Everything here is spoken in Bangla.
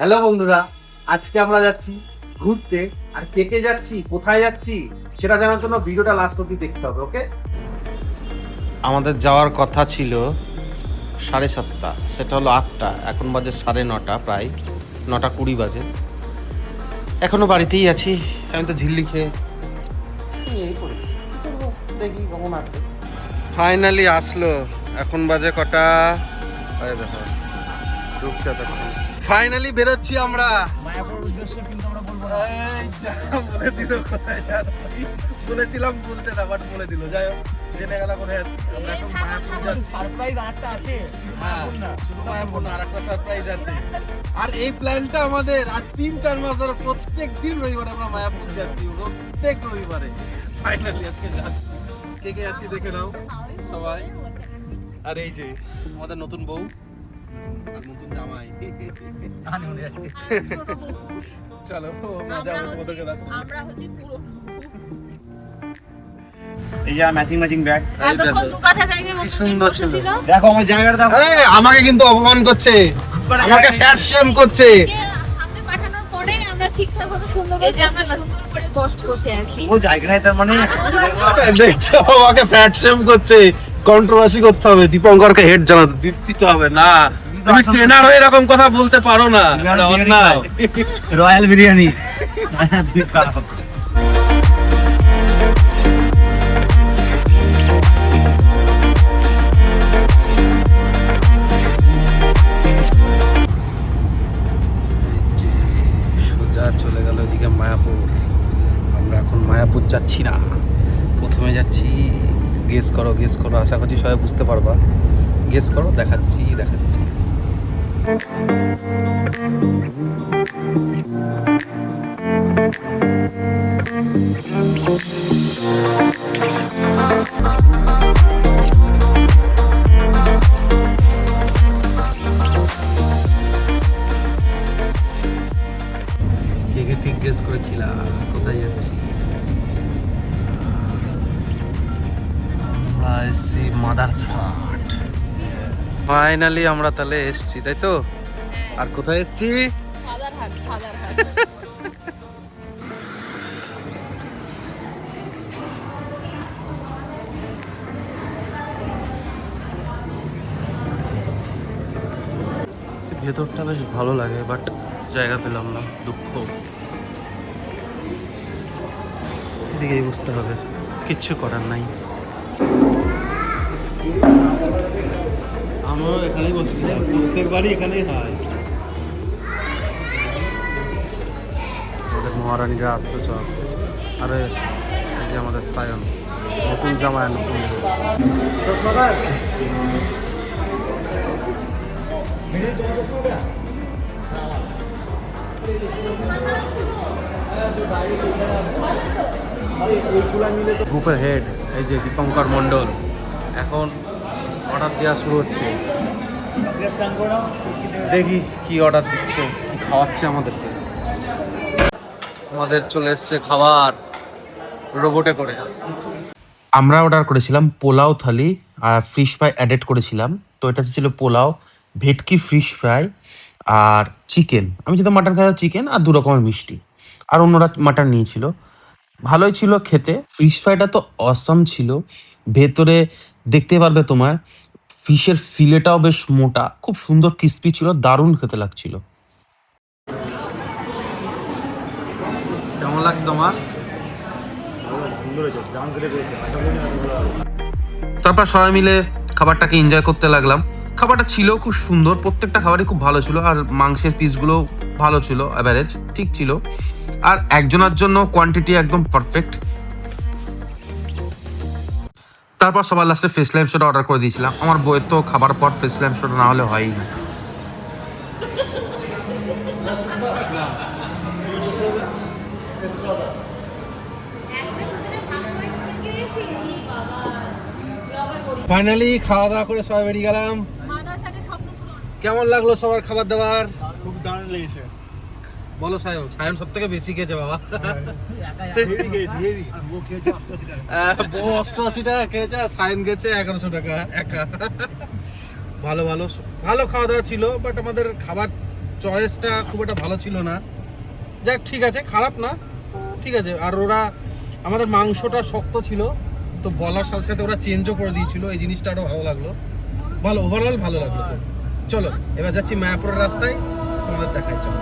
হ্যালো বন্ধুরা, আজকে আমরা যাচ্ছি ঘুরতে। আর কে কে যাচ্ছি, কোথায় যাচ্ছি সেটা জানার জন্য ভিডিওটা লাস্ট অবধি দেখতে হবে। ওকে, আমাদের যাওয়ার কথা ছিল 7:30, সেটা হলো 8টা, এখন বাজে 9:30, প্রায় 9:20 বাজে। এখনো বাড়িতেই আছি। আমি তো ঝিল্লি খেয়ে এই পড়েছি, দেখি কখন আসে। ফাইনালি আসলো। এখন বাজে কটা? দেখো ঢুকছে তখন। ফাইনালি বেরোচ্ছি আমরা মায়াপুরের উদ্দেশ্যে, কিন্তু আমরা বলবো না। এই যা বলে দিল কোথায় যাচ্ছি। বলেছিলাম বলতে না, বাট বলে দিল। যাই হোক, জেনে গেল কোথায় যাচ্ছি। আমরা এখন মায়াপুর যাচ্ছি। সারপ্রাইজ আরেকটা আছে, মায়াপুর না, শুধু মায়াপুর না, আরেকটা সারপ্রাইজ আছে। আর এই প্ল্যানটা আমাদের আজ 3-4 মাস ধরে প্রত্যেক দিন রবিবারে আমরা মায়াপুর যাচ্ছি, প্রত্যেক রবিবারে। ফাইনালি আজকে যাচ্ছি। কে কে যাচ্ছি দেখে নাও সবাই। আর এই যে আমাদের নতুন বউ আর নতুন জামাই। হানিমুনে যাচ্ছি। চলো মজা হবে তোমাদেরকে দেখো। আমরা হচ্ছে পুরো এই যে ম্যাচিং ব্যাগ, এতক্ষণ দু কাঠা জায়গায় কি সুন্দর ছিল। দেখো আমার জায়গাটা দেখো। এই, আমাকে কিন্তু অপমান করছে, আমাকে ফ্যাট শেম করছে। সামনে পাঠানোর পরে আমরা ঠিকঠাক ভাবে সুন্দর করে বস করতে আসি। ও জায়গাটাই তার মানে দেখছো, আমাকে ফ্যাট শেম করছে। কন্ট্রোভার্সি করতে হবে, দীপঙ্করকে হেড জানাতে দিতে হবে না। তুমি ট্রেনার হয়ে এরকম কথা বলতে পারো না, এটা অন্যায়। রয়্যাল বিরিয়ানি তুমি খাও। সোজা চলে গেল ওইদিকে মায়াপুর। আমরা এখন মায়াপুর যাচ্ছি না, প্রথমে যাচ্ছি, গেস করো আশা করছি সবাই বুঝতে পারবা। গেস করো, দেখাচ্ছি। কে ঠিক গেস করেছিলাম কোথায় যাচ্ছি? আমরা এসছি মাদার ছাট। ফাইনালি আমরা তাহলে এসছি, তাই তো? আর কোথায় এসছি? সাদার হাট। ভেতরটা বেশ ভালো লাগে, বাট জায়গা পেলাম না, দুঃখ। এদিকেই বুঝতে হবে, কিচ্ছু করার নাই। আমরাও এখানেই বসছিলাম, প্রত্যেকবারই এখানেই হয়। আমাদের মহারানীরা আসতে চল। আরে এই যে আমাদের সায়ন, নতুন জামায় নতুন। গ্রুপের হেড এই যে দীপঙ্কর মণ্ডল, এখন অর্ডার দেওয়া শুরু হচ্ছে। দেখি কি অর্ডার দিচ্ছে, কি খাওয়াচ্ছে আমাদেরকে। আমাদের চলে এসছে খাবার রোবটে করে। আমরা অর্ডার করেছিলাম পোলাও থালি আর ফিশ ফ্রাই অ্যাডেড করেছিলাম। তো এটাতে ছিল পোলাও, ভেটকি ফিশ ফ্রাই আর চিকেন। আমি যেহেতু মাটন খাই, চিকেন আর 2 রকমের মিষ্টি। আর অন্যরা মাটন নিয়েছিল। ভালোই ছিল খেতে। ফিশ ফ্রাইটা তো অসম ছিল। ভেতরে দেখতে পারবে তোমার ফিশের ফিলেটাও বেশ মোটা, খুব সুন্দর ক্রিস্পি ছিল, দারুণ খেতে লাগছিল। কেমন লাগছে তোমার? তারপর সবাই মিলে খাবারটাকে এনজয় করতে লাগলাম। খাবারটা ছিল খুব সুন্দর, প্রত্যেকটা খাবারই খুব ভালো ছিল। আর মাংসের পিসগুলো ভালো ছিল, অ্যাভারেজ ঠিক ছিল। আর একজনের জন্য কোয়ান্টিটি একদম পারফেক্ট। তারপর সবার লাস্টে ফিশ লাইম শোটা অর্ডার করে দিয়েছিলাম। আমার বইয়ের তো খাবার পর ফিশ লাইম শোটা না হলে হয়ই না। ফাইনালি খাওয়া দাওয়া করে সবাই বেরিয়ে গেলাম। মাদারসাটের স্বপ্ন পূরণ। কেমন লাগলো সবার খাবার দাবার? খুব দারুণ লেগেছে। বলো সায়ন সব থেকে বেশি খেয়েছে বাবা। বউ 88 টাকা খেয়েছে, আর সায়ন গেছে 1100 টাকা একা। ভালো খাওয়া দাওয়া ছিল, বাট আমাদের খাবার চয়েসটা খুব একটা ভালো ছিল না। যাক ঠিক আছে, খারাপ না, ঠিক আছে। আর ওরা আমাদের মাংসটা শক্ত ছিল, তো বলার সাথে সাথে ওরা চেঞ্জও করে দিয়েছিল, এই জিনিসটা আরও ভালো লাগলো, ভালো ওভারঅল ভালো লাগলো। চলো এবার যাচ্ছি মায়াপুরের রাস্তায়, তোমাদের দেখাই চলো।